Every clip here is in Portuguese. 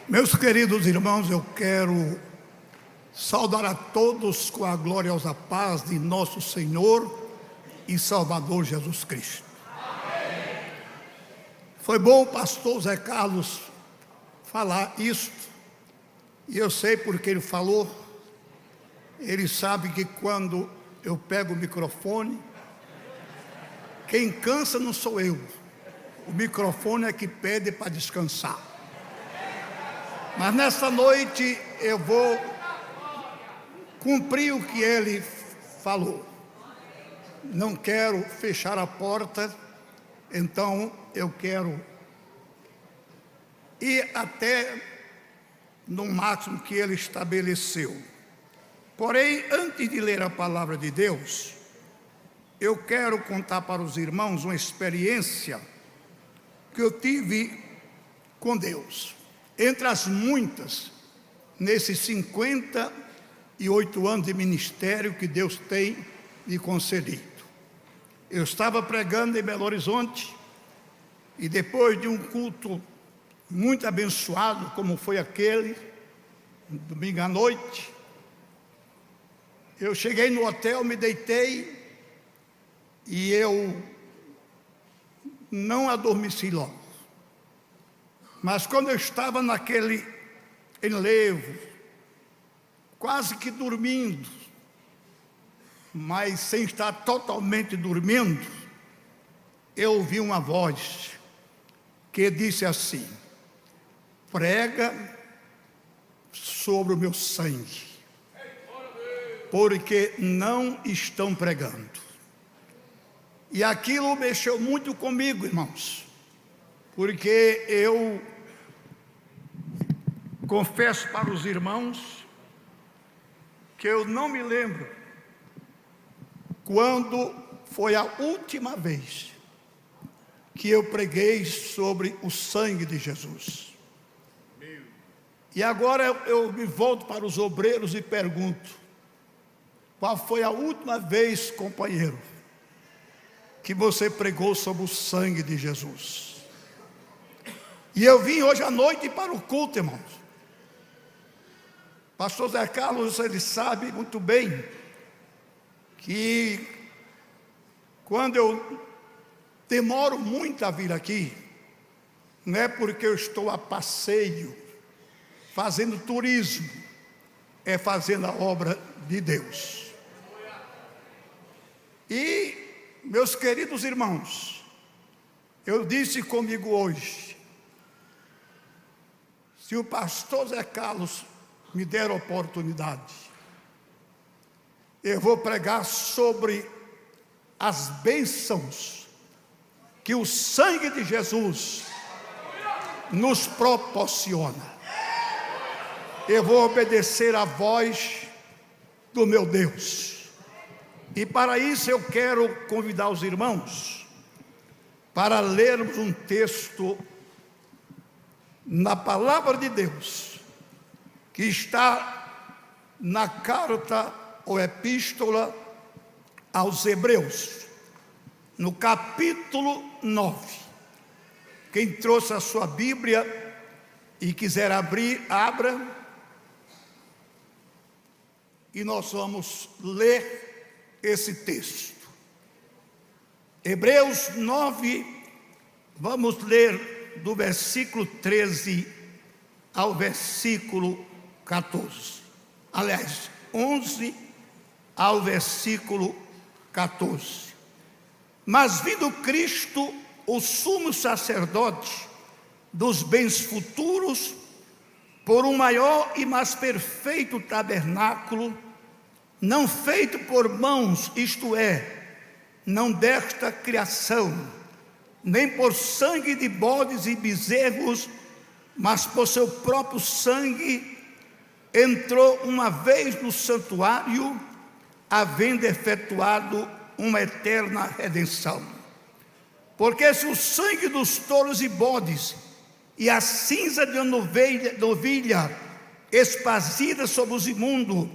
Meus queridos irmãos, eu quero saudar a todos com a gloriosa paz de nosso Senhor e Salvador Jesus Cristo. Amém. Foi bom o pastor Zé Carlos falar isso, e eu sei porque ele falou. Ele sabe que quando eu pego o microfone, quem cansa não sou eu, o microfone é que pede para descansar. Mas nessa noite eu vou cumprir o que ele falou. Não quero fechar a porta, então eu quero ir até no máximo que ele estabeleceu. Porém, antes de ler a palavra de Deus, eu quero contar para os irmãos uma experiência que eu tive com Deus. Entre as muitas, nesses 58 anos de ministério que Deus tem me concedido. Eu estava pregando em Belo Horizonte, e depois de um culto muito abençoado, como foi aquele, domingo à noite, eu cheguei no hotel, me deitei, e eu não adormeci logo. Mas quando eu estava naquele enlevo, quase que dormindo, mas sem estar totalmente dormindo, eu ouvi uma voz que disse assim: prega sobre o meu sangue, porque não estão pregando. E aquilo mexeu muito comigo, irmãos, porque eu confesso para os irmãos que eu não me lembro quando foi a última vez que eu preguei sobre o sangue de Jesus. E agora eu me volto para os obreiros e pergunto: qual foi a última vez, companheiro, que você pregou sobre o sangue de Jesus? E eu vim hoje à noite para o culto, irmãos. Pastor Zé Carlos, ele sabe muito bem que quando eu demoro muito a vir aqui, não é porque eu estou a passeio, fazendo turismo, é fazendo a obra de Deus. E, meus queridos irmãos, eu disse comigo hoje: se o pastor Zé Carlos me der oportunidade, eu vou pregar sobre as bênçãos que o sangue de Jesus nos proporciona. Eu vou obedecer à voz do meu Deus. E para isso eu quero convidar os irmãos para lermos um texto na palavra de Deus, que está na carta ou epístola aos Hebreus, no capítulo 9. Quem trouxe a sua Bíblia e quiser abrir, abra, e nós vamos ler esse texto. Hebreus 9, vamos ler do versículo 13 ao versículo 14. Aliás, 11 ao versículo 14. Mas vindo Cristo, o sumo sacerdote dos bens futuros, por um maior e mais perfeito tabernáculo, não feito por mãos, isto é, não desta criação, nem por sangue de bodes e bezerros, mas por seu próprio sangue, entrou uma vez no santuário, havendo efetuado uma eterna redenção. Porque se o sangue dos touros e bodes e a cinza de uma novilha espazida sobre os imundos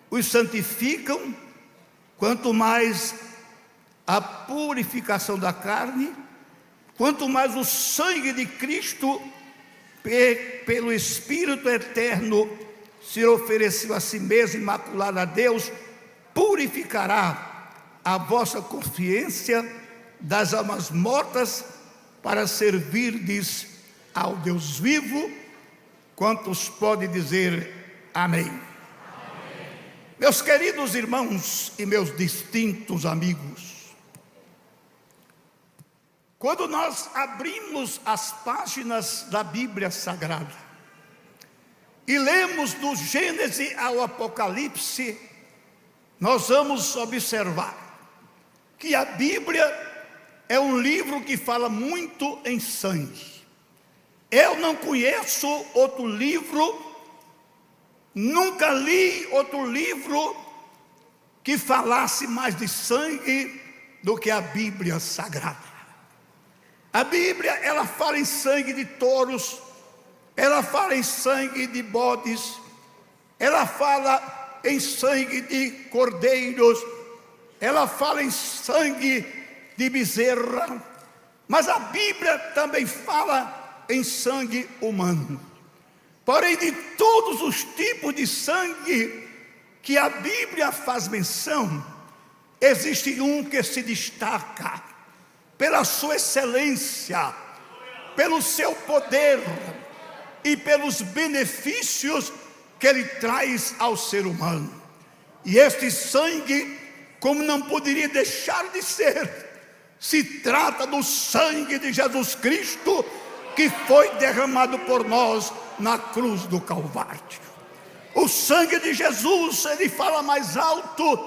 os santificam, quanto mais a purificação da carne, quanto mais o sangue de Cristo, pelo Espírito eterno, se ofereceu a si mesmo imaculado a Deus, purificará a vossa consciência das almas mortas para servirdes ao Deus vivo. Quantos podem dizer amém? Amém? Meus queridos irmãos e meus distintos amigos, quando nós abrimos as páginas da Bíblia Sagrada e lemos do Gênesis ao Apocalipse, nós vamos observar que a Bíblia é um livro que fala muito em sangue. Eu não conheço outro livro, nunca li outro livro que falasse mais de sangue do que a Bíblia Sagrada. A Bíblia, ela fala em sangue de touros, ela fala em sangue de bodes, ela fala em sangue de cordeiros, ela fala em sangue de bezerra, mas a Bíblia também fala em sangue humano. Porém, de todos os tipos de sangue que a Bíblia faz menção, existe um que se destaca pela sua excelência, pelo seu poder e pelos benefícios que ele traz ao ser humano. E este sangue, como não poderia deixar de ser, se trata do sangue de Jesus Cristo, que foi derramado por nós na cruz do Calvário. O sangue de Jesus, ele fala mais alto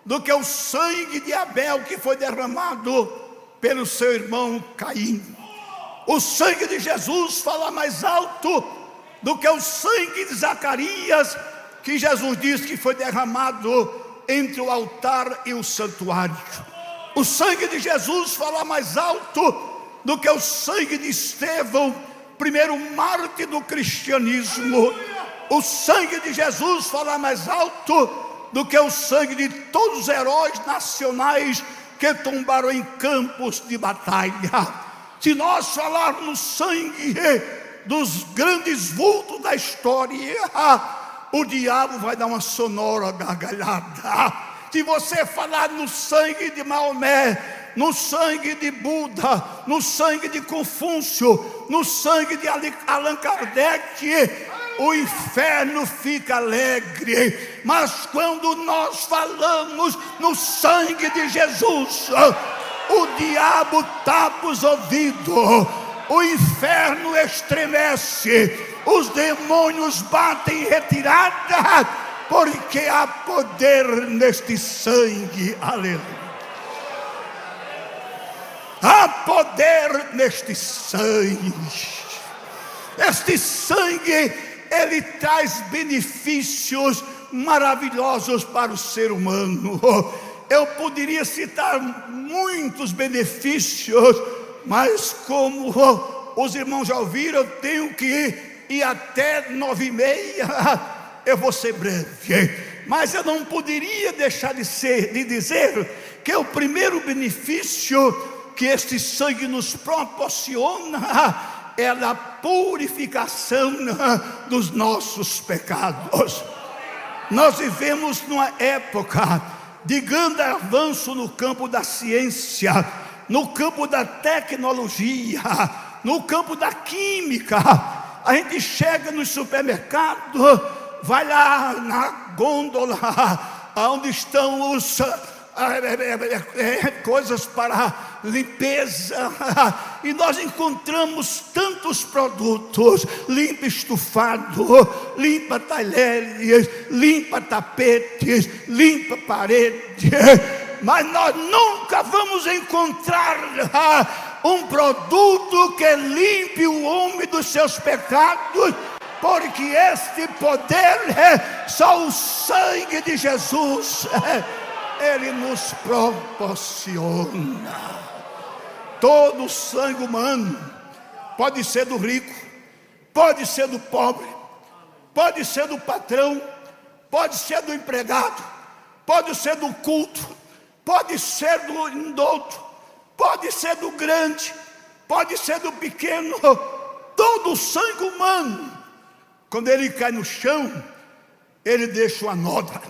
do que o sangue de Abel, que foi derramado pelo seu irmão Caim. O sangue de Jesus fala mais alto do que o sangue de Zacarias, que Jesus disse que foi derramado entre o altar e o santuário. O sangue de Jesus fala mais alto do que o sangue de Estevão, primeiro mártir do cristianismo. O sangue de Jesus fala mais alto do que o sangue de todos os heróis nacionais que tombaram em campos de batalha. Se nós falarmos sangue dos grandes vultos da história, o diabo vai dar uma sonora gargalhada. Se você falar no sangue de Maomé, no sangue de Buda, no sangue de Confúcio, no sangue de Allan Kardec, o inferno fica alegre. Mas quando nós falamos no sangue de Jesus, o diabo tapa os ouvidos, o inferno estremece, os demônios batem em retirada, porque há poder neste sangue. Aleluia. Há poder neste sangue. Este sangue, ele traz benefícios maravilhosos para o ser humano. Eu poderia citar muitos benefícios, mas como os irmãos já ouviram, eu tenho que ir até 9h30. Eu vou ser breve, mas eu não poderia deixar de dizer que o primeiro benefício que este sangue nos proporciona é a purificação dos nossos pecados. Nós vivemos numa época de grande avanço no campo da ciência, no campo da tecnologia, no campo da química. A gente chega no supermercado, vai lá na gôndola, onde estão os coisas para limpeza, e nós encontramos tantos produtos: limpa estufado, limpa talheres, limpa tapetes, limpa parede, mas nós nunca vamos encontrar um produto que limpe o homem dos seus pecados, porque este poder só o sangue de Jesus ele nos proporciona. Todo sangue humano, pode ser do rico, pode ser do pobre, pode ser do patrão, pode ser do empregado, pode ser do culto, pode ser do indulto, pode ser do grande, pode ser do pequeno, todo o sangue humano, quando ele cai no chão, ele deixa uma nódoa.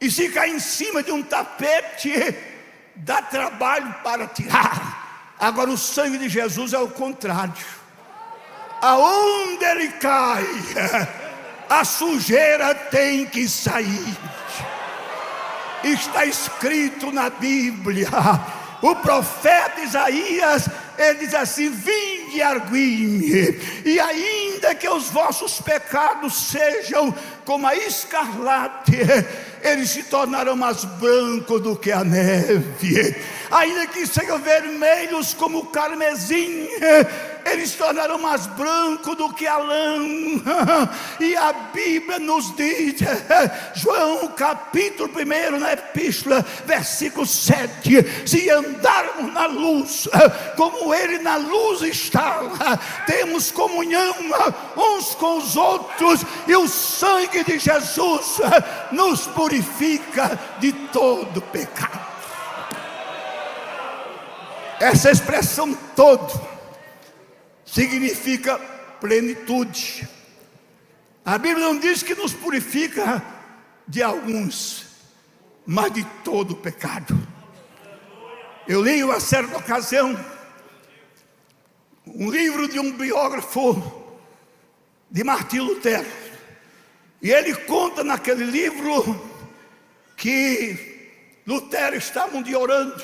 E se cair em cima de um tapete, dá trabalho para tirar. Agora o sangue de Jesus é o contrário. Aonde ele cai, a sujeira tem que sair. Está escrito na Bíblia. O profeta Isaías, ele diz assim: vinde e argui-me, e ainda que os vossos pecados sejam como a escarlate, eles se tornarão mais brancos do que a neve. Ainda que sejam vermelhos como o carmesim, eles se tornarão mais brancos do que a lã. E a Bíblia nos diz, João capítulo 1 na epístola, versículo 7: se andarmos na luz, como ele na luz está, temos comunhão uns com os outros, e o sangue de Jesus nos purifica de todo pecado. Essa expressão todo significa plenitude. A Bíblia não diz que nos purifica de alguns, mas de todo o pecado. Eu li uma certa ocasião um livro de um biógrafo de Martim Lutero, e ele conta naquele livro que Lutero estava um dia orando,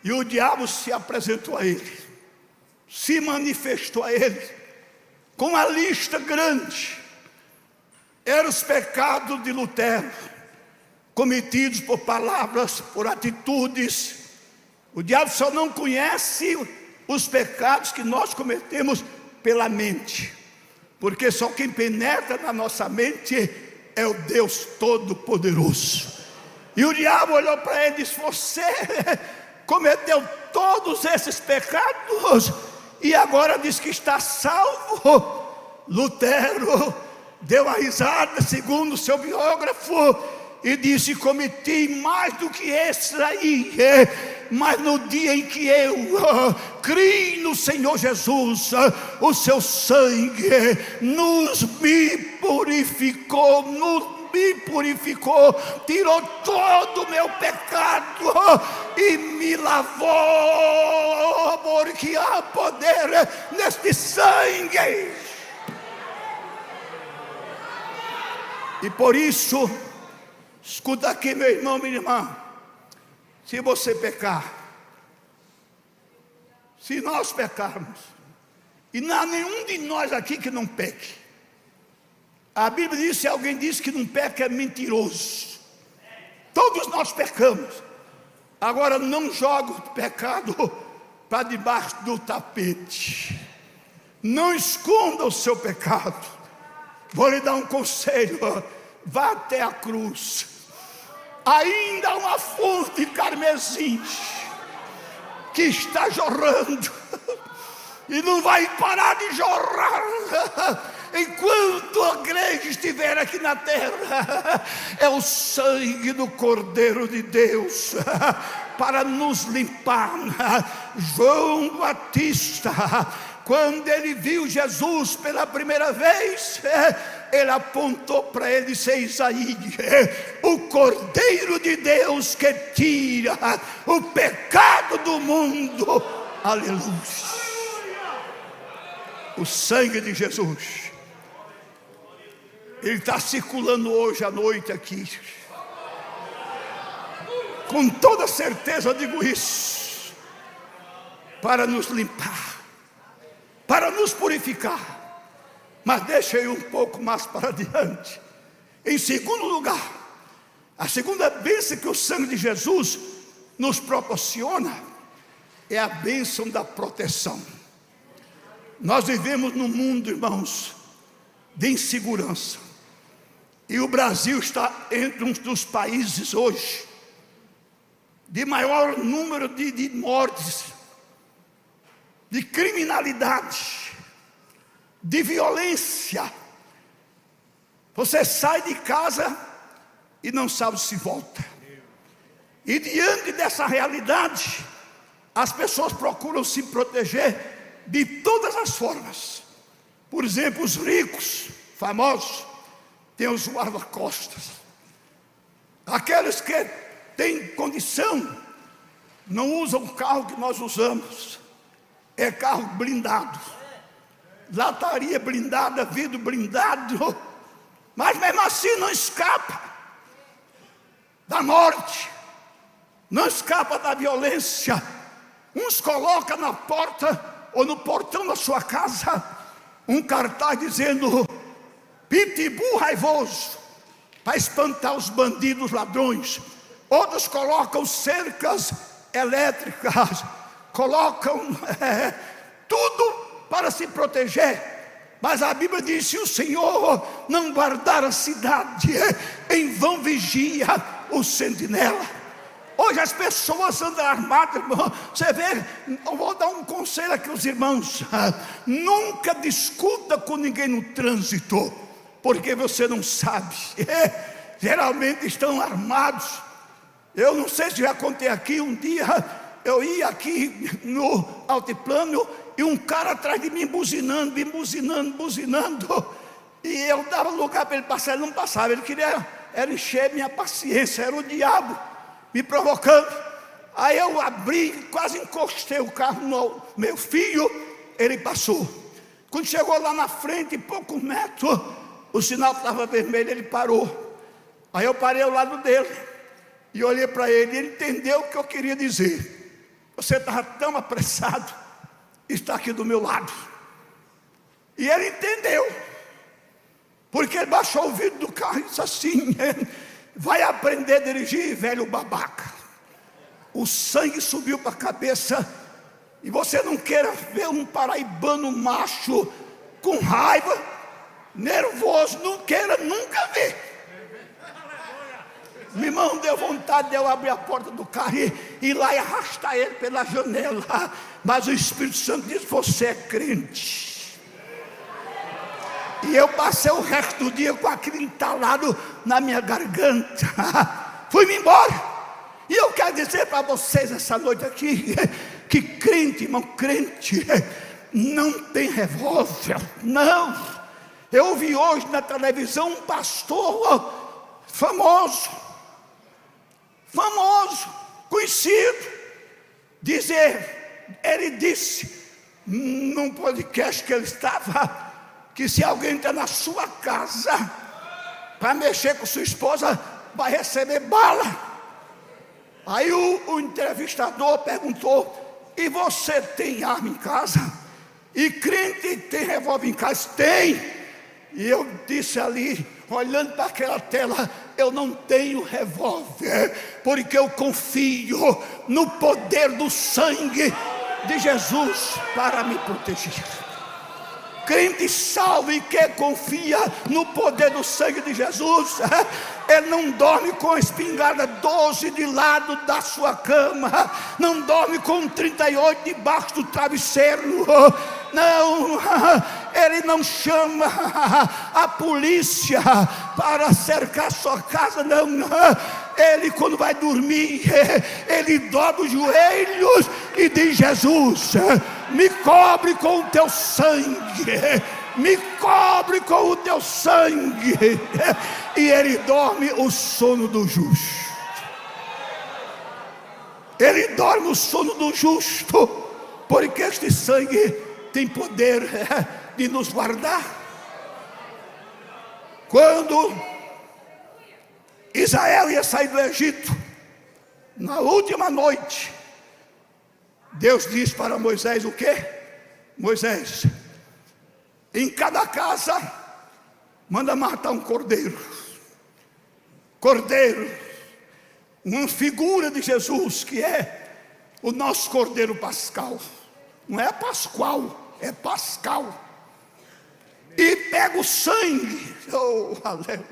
e o diabo se apresentou a ele, se manifestou a ele com uma lista grande. Eram os pecados de Lutero, cometidos por palavras, por atitudes. O diabo só não conhece os pecados que nós cometemos pela mente, porque só quem penetra na nossa mente é o Deus Todo-Poderoso. E o diabo olhou para ele e disse: você cometeu todos esses pecados e agora diz que está salvo? Lutero deu uma risada, segundo o seu biógrafo, e disse: cometi mais do que esses aí, mas no dia em que eu criei no Senhor Jesus, o seu sangue me purificou, tirou todo o meu pecado e me lavou, porque há poder neste sangue. E por isso, escuta aqui, meu irmão, minha irmã, se você pecar, se nós pecarmos, e não há nenhum de nós aqui que não peque. A Bíblia diz: se alguém diz que não peca, é mentiroso. Todos nós pecamos. Agora, não jogue o pecado para debaixo do tapete. Não esconda o seu pecado. Vou lhe dar um conselho: vá até a cruz. Ainda há uma fonte carmesim que está jorrando, e não vai parar de jorrar enquanto a igreja estiver aqui na terra. É o sangue do Cordeiro de Deus para nos limpar. João Batista, quando ele viu Jesus pela primeira vez, ele apontou para ele e disse: eis aí o Cordeiro de Deus que tira o pecado do mundo. Aleluia. O sangue de Jesus, ele está circulando hoje à noite aqui. Com toda certeza eu digo isso, para nos limpar, para nos purificar. Mas deixa eu ir um pouco mais para adiante. Em segundo lugar, a segunda bênção que o sangue de Jesus nos proporciona é a bênção da proteção. Nós vivemos num mundo, irmãos, de insegurança, e o Brasil está entre um dos países hoje de maior número de mortes, de criminalidade, de violência. Você sai de casa e não sabe se volta. E diante dessa realidade, as pessoas procuram se proteger de todas as formas. Por exemplo, os ricos, famosos, têm os guarda-costas. Aqueles que têm condição não usam o carro que nós usamos, é carro blindado, lataria blindada, vidro blindado, mas mesmo assim não escapa da morte, não escapa da violência. Uns colocam na porta ou no portão da sua casa um cartaz dizendo pitbull raivoso, para espantar os bandidos ladrões. Outros colocam cercas elétricas, colocam tudo para se proteger. Mas a Bíblia diz: se o Senhor não guardar a cidade, em vão vigia o sentinela. Hoje as pessoas andam armadas, irmão. Você vê, eu vou dar um conselho aqui aos irmãos: nunca discuta com ninguém no trânsito, porque você não sabe. Geralmente estão armados. Eu não sei se já contei aqui, um dia eu ia aqui no altiplano e um cara atrás de mim buzinando, e eu dava lugar para ele passar, ele não passava. Ele queria era encher minha paciência, era o diabo me provocando. Aí eu abri, quase encostei o carro no meu filho, ele passou. Quando chegou lá na frente, poucos metros, o sinal estava vermelho, ele parou. Aí eu parei ao lado dele e olhei para ele, e ele entendeu o que eu queria dizer. Você estava tão apressado, está aqui do meu lado. E ele entendeu, porque ele baixou o vidro do carro e disse assim: vai aprender a dirigir, velho babaca. O sangue subiu para a cabeça. E você não queira ver um paraibano macho com raiva, nervoso, não queira nunca ver. Meu irmão, deu vontade de eu abrir a porta do carro e ir lá e arrastar ele pela janela. Mas o Espírito Santo disse: você é crente. E eu passei o resto do dia com aquele entalado na minha garganta. Fui-me embora. E eu quero dizer para vocês essa noite aqui, que crente, irmão, crente não tem revólver, não. Eu ouvi hoje na televisão um pastor famoso, conhecido, dizer, ele disse num podcast que ele estava, que se alguém entrar na sua casa para mexer com sua esposa, vai receber bala. Aí o entrevistador perguntou: e você tem arma em casa? E crente tem revólver em casa? Tem. E eu disse ali, olhando para aquela tela: eu não tenho revólver, porque eu confio no poder do sangue de Jesus para me proteger. Crente salvo e que confia no poder do sangue de Jesus, ele não dorme com a espingarda 12 de lado da sua cama, não dorme com 38 debaixo do travesseiro, não, ele não chama a polícia para cercar sua casa, não. Ele, quando vai dormir, ele dobra os joelhos e diz: Jesus, me cobre com o teu sangue, me cobre com o teu sangue. E ele dorme o sono do justo. Ele dorme o sono do justo, porque este sangue tem poder de nos guardar. Quando Israel ia sair do Egito, na última noite, Deus diz para Moisés o quê? Moisés, em cada casa manda matar um cordeiro. Cordeiro, uma figura de Jesus, que é o nosso cordeiro pascal. Não é pascual, é pascal. E pega o sangue, oh aleluia,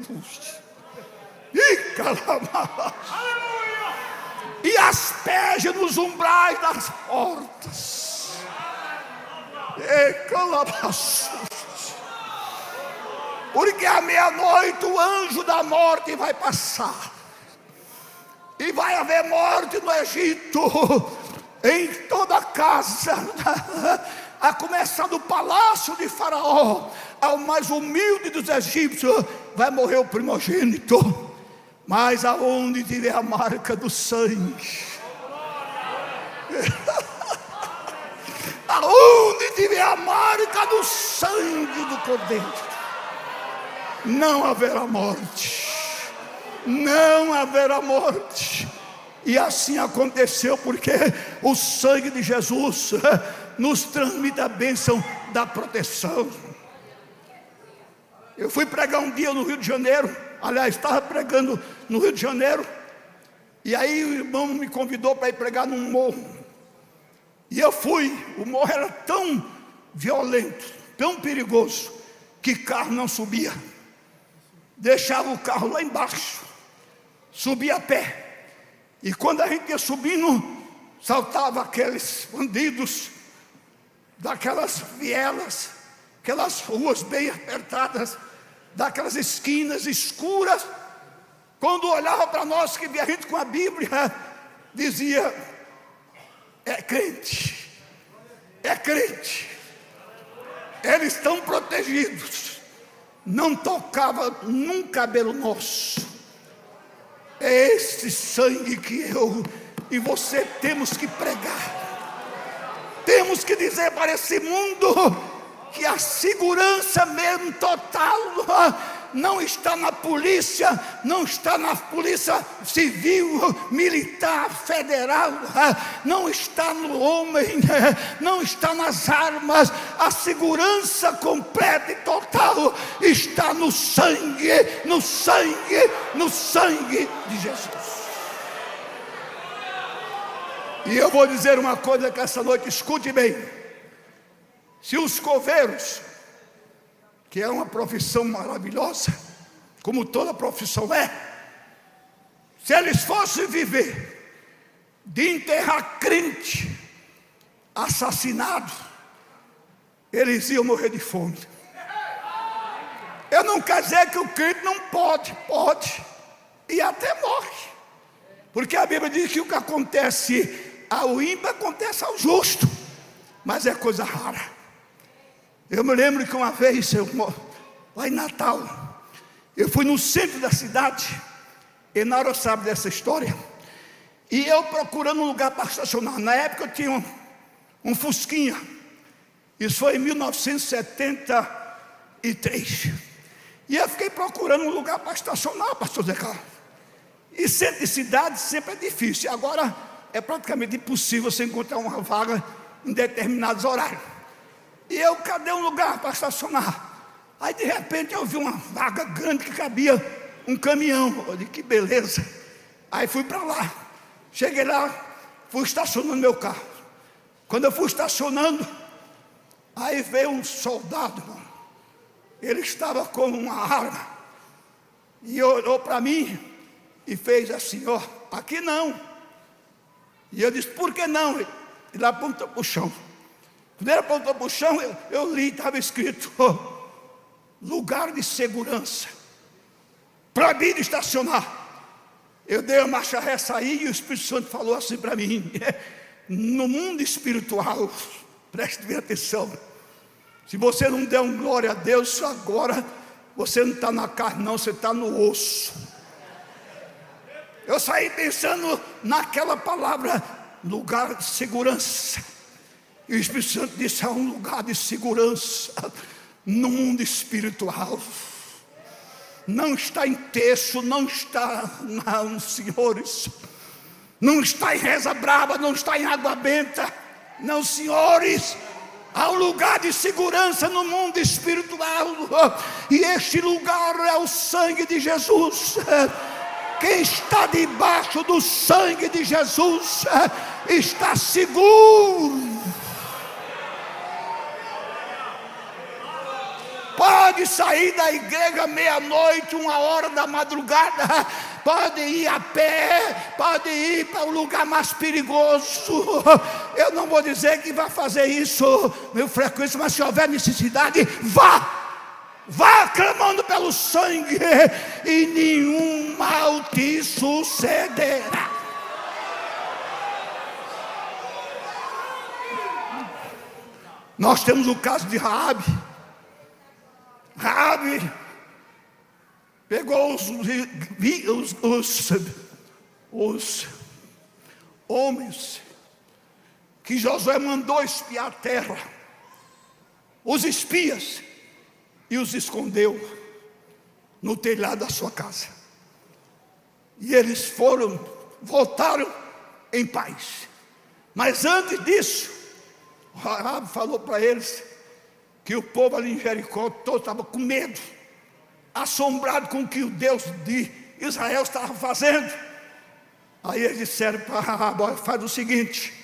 e asperge nos umbrais das portas. Porque à meia-noite o anjo da morte vai passar, e vai haver morte no Egito, em toda casa, a começar do palácio de Faraó ao mais humilde dos egípcios, vai morrer o primogênito. Mas aonde tiver a marca do sangue, aonde tiver a marca do sangue do Cordeiro, não haverá morte, não haverá morte. E assim aconteceu, porque o sangue de Jesus nos transmite a bênção da proteção. Eu fui pregar um dia no Rio de Janeiro, aliás, estava pregando no Rio de Janeiro, e aí o irmão me convidou para ir pregar num morro. E eu fui. O morro era tão violento, tão perigoso, que carro não subia. Deixava o carro lá embaixo, subia a pé. E quando a gente ia subindo, saltava aqueles bandidos daquelas vielas, aquelas ruas bem apertadas, daquelas esquinas escuras. Quando olhava para nós, que via a gente com a Bíblia, dizia: é crente, é crente, eles estão protegidos. Não tocava num cabelo nosso. É este sangue que eu e você temos que pregar. Temos que dizer para esse mundo que a segurança mesmo total não está na polícia, não está na polícia civil, militar, federal, não está no homem, não está nas armas. A segurança completa e total está no sangue, no sangue, no sangue de Jesus. E eu vou dizer uma coisa que essa noite, escute bem. Se os coveiros, que é uma profissão maravilhosa, como toda profissão é, se eles fossem viver de enterrar crente assassinado, eles iam morrer de fome. Eu não quero dizer que o crente não pode, e até morre, porque a Bíblia diz que o que acontece ao ímpio acontece ao justo, mas é coisa rara. Eu me lembro que uma vez, lá em Natal, eu fui no centro da cidade, e Nara sabe dessa história, e eu procurando um lugar para estacionar. Na época eu tinha um Fusquinha, isso foi em 1973, e eu fiquei procurando um lugar para estacionar, pastor Zé Carlos. E centro de cidade sempre é difícil, agora é praticamente impossível você encontrar uma vaga em determinados horários. E eu, cadê um lugar para estacionar? Aí de repente eu vi uma vaga grande que cabia um caminhão. Eu disse: que beleza. Aí fui para lá, cheguei lá, fui estacionando meu carro. Quando eu fui estacionando, aí veio um soldado, ele estava com uma arma, e olhou para mim e fez assim: ó, aqui não. E eu disse: por que não? Ele apontou para o chão. Quando ele apontou para o chão, eu li, estava escrito: lugar de segurança, proibido estacionar. Eu dei a marcha ré, saí, e o Espírito Santo falou assim para mim: no mundo espiritual, preste bem atenção, se você não der um glória a Deus agora, você não está na carne não, você está no osso. Eu saí pensando naquela palavra, lugar de segurança. E o Espírito Santo disse: há um lugar de segurança no mundo espiritual. Não está em texto, não está, não, senhores, não está em reza brava, não está em água benta, não, senhores. Há um lugar de segurança no mundo espiritual, e este lugar é o sangue de Jesus. Quem está debaixo do sangue de Jesus está seguro. Pode sair da igreja meia-noite, 1h da madrugada, pode ir a pé, pode ir para o lugar mais perigoso. Eu não vou dizer que vai fazer isso meio frequente, mas se houver necessidade, vá clamando pelo sangue, e nenhum mal te sucederá. Nós temos o caso de Raabe. Raabe pegou os homens que Josué mandou espiar a terra, os espias, e os escondeu no telhado da sua casa. E eles voltaram em paz. Mas antes disso, Raabe falou para eles que o povo ali em Jericó todo estava com medo, assombrado com o que o Deus de Israel estava fazendo. Aí eles disseram para Raabe: faz o seguinte,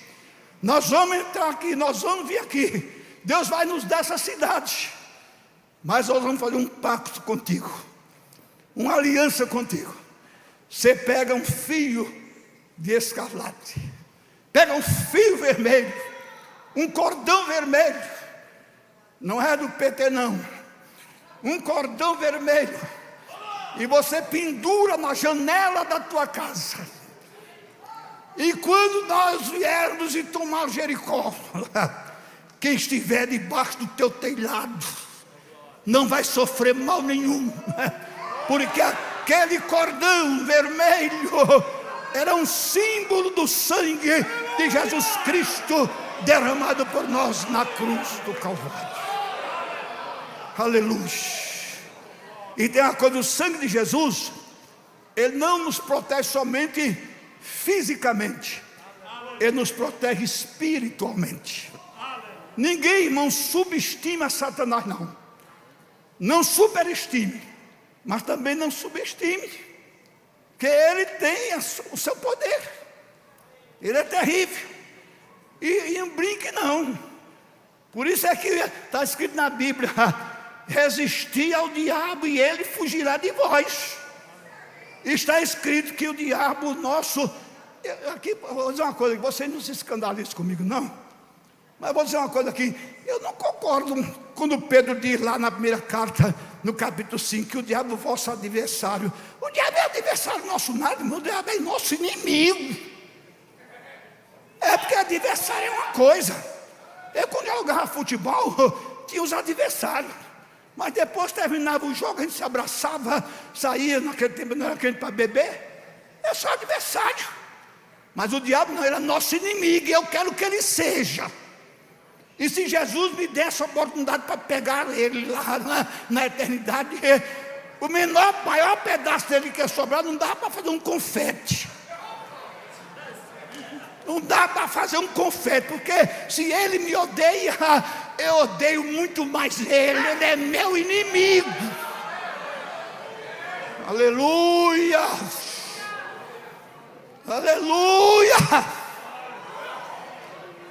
nós vamos entrar aqui, nós vamos vir aqui, Deus vai nos dar essa cidade, mas nós vamos fazer um pacto contigo, uma aliança contigo. Você pega um fio de escarlate, pega um fio vermelho, um cordão vermelho, não é do PT não, um cordão vermelho, e você pendura na janela da tua casa. E quando nós viermos e tomar Jericó, quem estiver debaixo do teu telhado não vai sofrer mal nenhum, porque aquele cordão vermelho era um símbolo do sangue de Jesus Cristo derramado por nós na cruz do Calvário. Aleluia. E tem uma coisa: o sangue de Jesus, ele não nos protege somente fisicamente, ele nos protege espiritualmente. Ninguém, irmão, subestima Satanás, não superestime, mas também não subestime, que ele tem o seu poder, ele é terrível, e não brinque não. Por isso é que está escrito na Bíblia: resistir ao diabo e ele fugirá de vós. Está escrito que o diabo nosso, aqui vou dizer uma coisa, que vocês não se escandalizem comigo não, mas vou dizer uma coisa aqui: eu não concordo quando Pedro diz lá na primeira carta, no capítulo 5, que o diabo é o vosso adversário. O diabo é adversário nosso nada, irmão. O diabo é nosso inimigo. É porque adversário é uma coisa. Eu, quando eu jogava futebol, tinha os adversários, mas depois terminava o jogo, a gente se abraçava, saía. Naquele tempo não era crente para beber, é só adversário. Mas o diabo não, era nosso inimigo, e eu quero que ele seja. E se Jesus me der essa oportunidade para pegar ele lá na eternidade, o maior pedaço dele que é sobrar, não dá para fazer um confete. Não dá para fazer um confete, porque se ele me odeia, eu odeio muito mais ele é meu inimigo. Aleluia! Aleluia!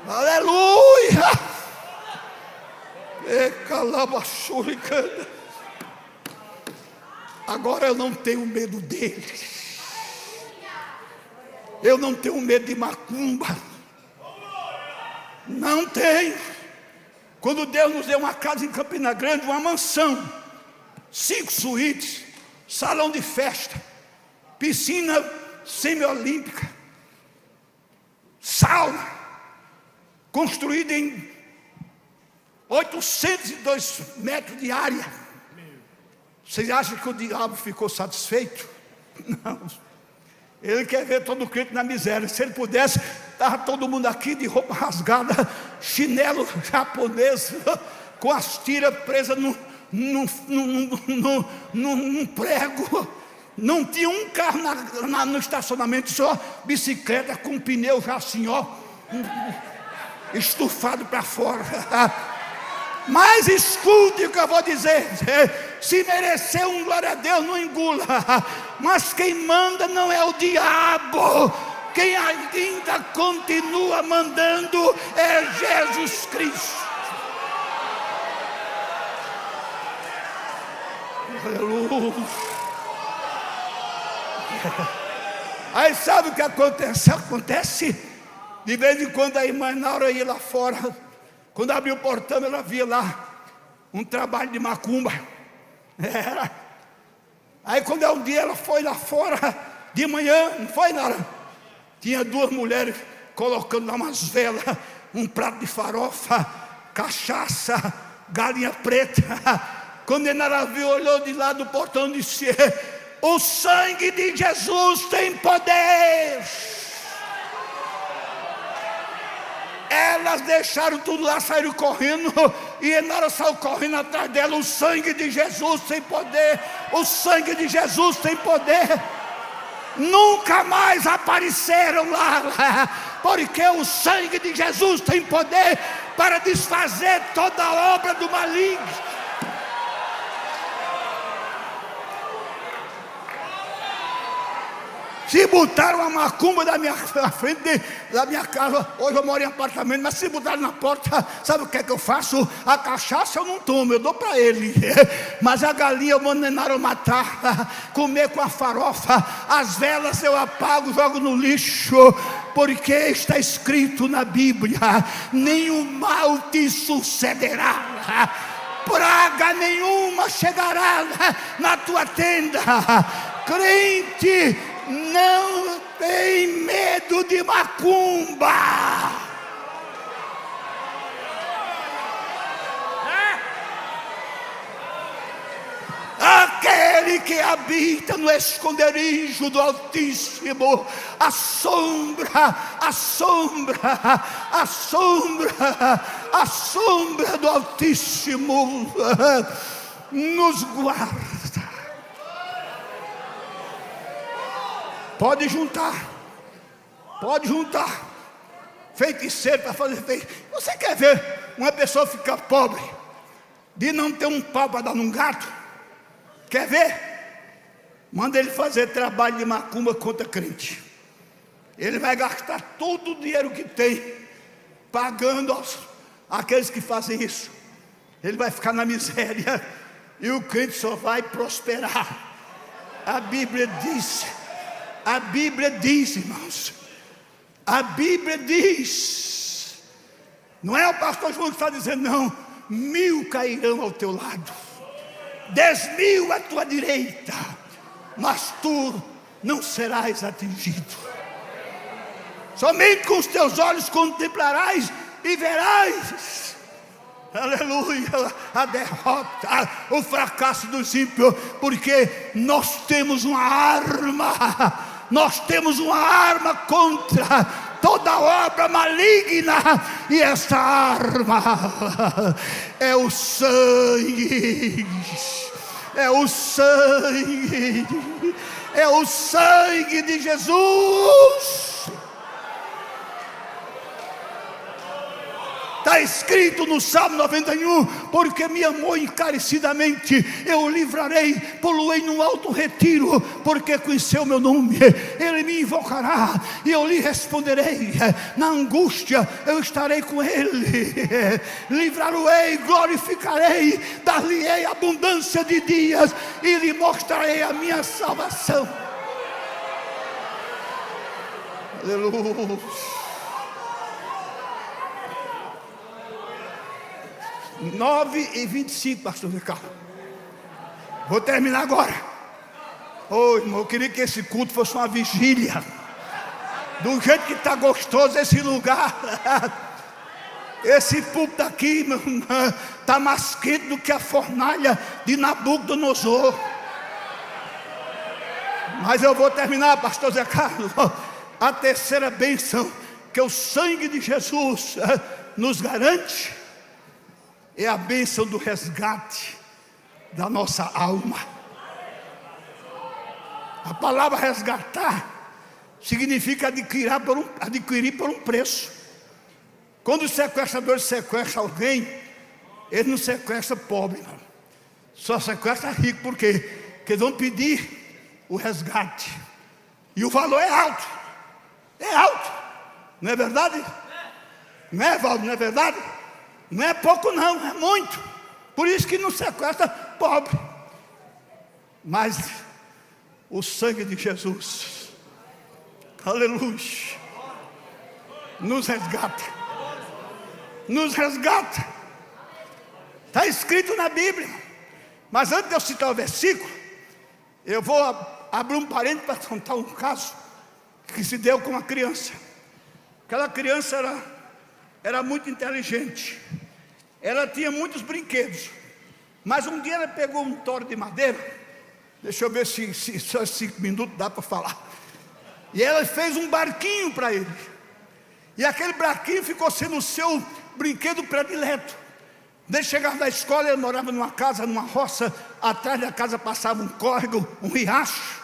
Aleluia! Agora eu não tenho medo dele. Eu não tenho medo de macumba. Não tenho. Quando Deus nos deu uma casa em Campina Grande, uma mansão, 5 suítes, salão de festa, piscina semiolímpica, sauna, construída em 802 metros de área. Vocês acham que o diabo ficou satisfeito? Não. Ele quer ver todo crente na miséria. Se ele pudesse, estava todo mundo aqui de roupa rasgada, chinelo japonês, com as tiras presas num prego. Não tinha um carro no estacionamento, só bicicleta com pneu já assim, ó, estufado para fora. Mas escute o que eu vou dizer: se merecer um glória a Deus, não engula. Mas quem manda não é o diabo, quem ainda continua mandando é Jesus Cristo. Aleluia. Aí sabe o que acontece? Acontece de vez em quando a irmã Naura ia lá fora. Quando abriu o portão, ela via lá um trabalho de macumba. Era. Aí quando um dia ela foi lá fora, de manhã, não foi nada, tinha 2 mulheres colocando lá umas velas, um prato de farofa, cachaça, galinha preta. Quando ela viu, olhou de lá do portão e disse: o sangue de Jesus tem poder. Elas deixaram tudo lá, saíram correndo, e Enara saiu correndo atrás dela. O sangue de Jesus tem poder, o sangue de Jesus tem poder. Nunca mais apareceram lá, porque o sangue de Jesus tem poder para desfazer toda a obra do maligno. Se botaram a macumba na frente da minha casa, hoje eu moro em apartamento, mas se botaram na porta, sabe o que é que eu faço? A cachaça eu não tomo, eu dou para ele. Mas a galinha eu mando Enara matar, comer com a farofa. As velas eu apago, jogo no lixo, porque está escrito na Bíblia: nenhum mal te sucederá, praga nenhuma chegará na tua tenda. Crente não tem medo de macumba. Aquele que habita no esconderijo do Altíssimo, a sombra do Altíssimo nos guarda. Pode juntar feiticeiro para fazer feitiço. Você quer ver uma pessoa ficar pobre de não ter um pau para dar num gato? Quer ver? Manda ele fazer trabalho de macumba contra crente. Ele vai gastar todo o dinheiro que tem pagando aqueles que fazem isso. Ele vai ficar na miséria e o crente só vai prosperar. A Bíblia diz, irmãos, a Bíblia diz, não é o pastor João que está dizendo, não. 1000 cairão ao teu lado, 10.000 à tua direita, mas tu não serás atingido. Somente com os teus olhos contemplarás e verás, aleluia, a derrota, o fracasso dos ímpios, porque nós temos uma arma. Nós temos uma arma contra toda obra maligna, e essa arma é o sangue, é o sangue de Jesus. Está escrito no Salmo 91, porque me amou encarecidamente, eu o livrarei, pô-lo-ei num alto retiro, porque conheceu meu nome, ele me invocará, e eu lhe responderei, na angústia eu estarei com ele, livrá-lo-ei, glorificarei, dar-lhe-ei abundância de dias, e lhe mostrarei a minha salvação. Aleluia. 9h25, pastor Ricardo. Vou terminar agora. Irmão, eu queria que esse culto fosse uma vigília. Do jeito que está gostoso esse lugar. Esse púlpito aqui está mais quente do que a fornalha de Nabucodonosor. Mas eu vou terminar, pastor Zé Carlos. A terceira bênção que o sangue de Jesus nos garante é a bênção do resgate da nossa alma. A palavra resgatar significa adquirir por um preço. Quando os sequestradores sequestram alguém, eles não sequestram pobre, não. Só sequestram rico, por quê? Porque eles vão pedir o resgate, e o valor é alto. É alto, não é verdade? Não é, Valdo? Não é verdade? Não é pouco não, é muito. Por isso que não sequestra pobre. Mas o sangue de Jesus, aleluia, nos resgata. Nos resgata. Está escrito na Bíblia. Mas antes de eu citar o versículo, eu vou abrir um parênteses para contar um caso que se deu com uma criança. Aquela criança era muito inteligente. ela tinha muitos brinquedos, mas um dia ela pegou um toro de madeira. Deixa eu ver se só 5 minutos dá para falar. E ela fez um barquinho para ele, e aquele barquinho ficou sendo o seu brinquedo predileto. Desde chegar da escola, ele morava numa casa, numa roça. Atrás da casa passava um córrego, um riacho,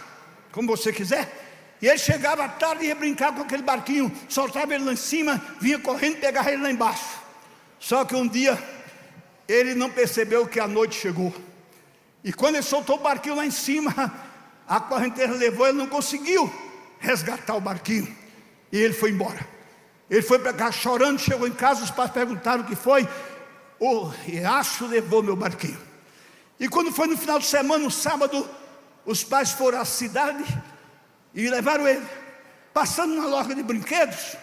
como você quiser. E ele chegava à tarde e ia brincar com aquele barquinho, soltava ele lá em cima, vinha correndo e pegava ele lá embaixo. Só que um dia, ele não percebeu que a noite chegou. E quando ele soltou o barquinho lá em cima, a correnteza levou, ele não conseguiu resgatar o barquinho. E ele foi embora. Ele foi para cá chorando, chegou em casa, os pais perguntaram o que foi. O riacho levou meu barquinho. E quando foi no final de semana, no sábado, os pais foram à cidade e levaram ele. Passando numa loja de brinquedos,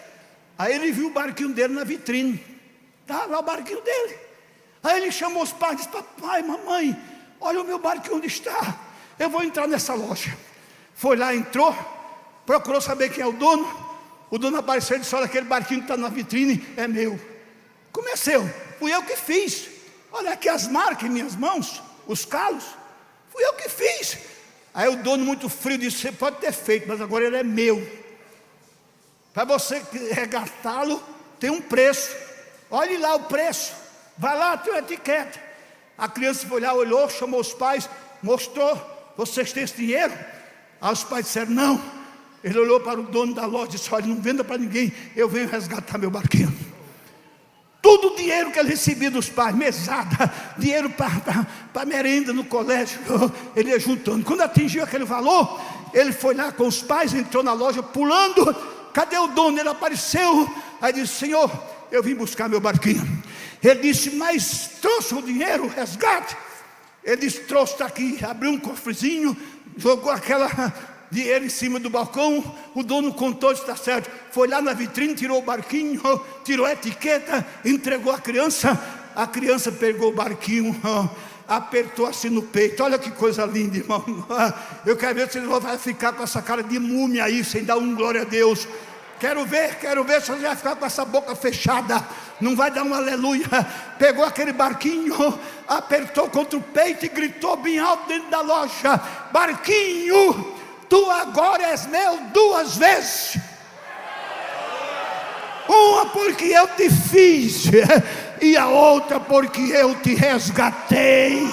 aí ele viu o barquinho dele na vitrine. Estava lá o barquinho dele. Aí ele chamou os pais e disse: papai, mamãe, olha o meu barquinho onde está. Eu vou entrar nessa loja. Foi lá, entrou, procurou saber quem é o dono. O dono apareceu e disse: olha, aquele barquinho que está na vitrine é meu. Como é seu? Fui eu que fiz. Olha aqui as marcas em minhas mãos, os calos. Fui eu que fiz. Aí o dono, muito frio, disse: você pode ter feito, mas agora ele é meu. Para você resgatá-lo, tem um preço. Olhe lá o preço. Vai lá, tem uma etiqueta. A criança foi lá, olhou, chamou os pais, mostrou: vocês têm esse dinheiro? Aí os pais disseram: não. Ele olhou para o dono da loja e disse: olha, não venda para ninguém, eu venho resgatar meu barquinho. Todo o dinheiro que ele recebia dos pais, mesada, dinheiro para merenda no colégio, ele ia juntando. Quando atingiu aquele valor, ele foi lá com os pais, entrou na loja pulando. Cadê o dono? Ele apareceu. Aí disse: senhor, eu vim buscar meu barquinho. Ele disse: mas trouxe o dinheiro, resgate? Ele disse: trouxe, está aqui. Abriu um cofrezinho, jogou aquela dinheiro em cima do balcão. O dono contou, está certo. Foi lá na vitrine, tirou o barquinho, tirou a etiqueta, entregou a criança. A criança pegou o barquinho, apertou assim no peito. Olha que coisa linda, irmão. Eu quero ver se ele vai ficar com essa cara de múmia aí, sem dar um glória a Deus. Quero ver se ele vai ficar com essa boca fechada, não vai dar um aleluia. Pegou aquele barquinho, apertou contra o peito e gritou bem alto dentro da loja: barquinho, tu agora és meu 2 vezes. Uma porque eu te fiz, e a outra porque eu te resgatei.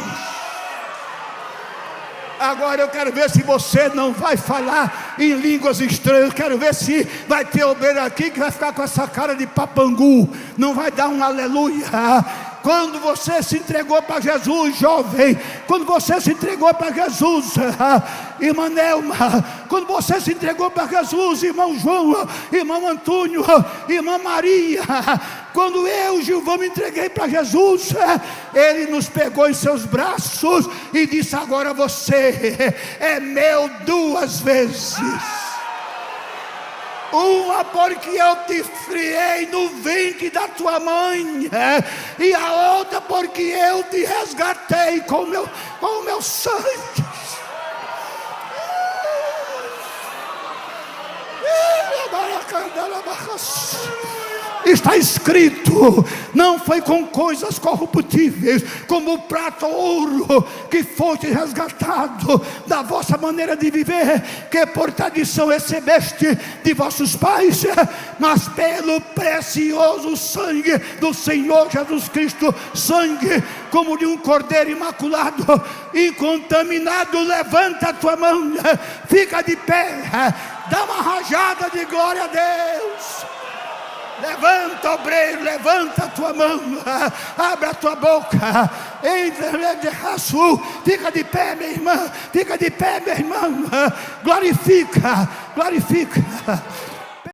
Agora eu quero ver se você não vai falar em línguas estranhas. Eu quero ver se vai ter obreiro aqui que vai ficar com essa cara de papangu, não vai dar um aleluia. Quando você se entregou para Jesus, jovem, quando você se entregou para Jesus, irmã Nelma, quando você se entregou para Jesus, irmão João, irmão Antônio, irmã Maria, quando eu, Gilvão, me entreguei para Jesus, Ele nos pegou em seus braços e disse: agora você é meu 2 vezes. Uma porque eu te friei no ventre da tua mãe, e a outra porque eu te resgatei com o meu sangue. Está escrito: não foi com coisas corruptíveis, como o prata ou ouro, que foste resgatado da vossa maneira de viver, que por tradição recebeste de vossos pais, mas pelo precioso sangue do Senhor Jesus Cristo, sangue como de um cordeiro imaculado, incontaminado. Levanta a tua mão, fica de pé, dá uma rajada de glória a Deus. Levanta, obreiro, levanta a tua mão, abre a tua boca, fica de pé, minha irmã, fica de pé, minha irmã, glorifica, glorifica.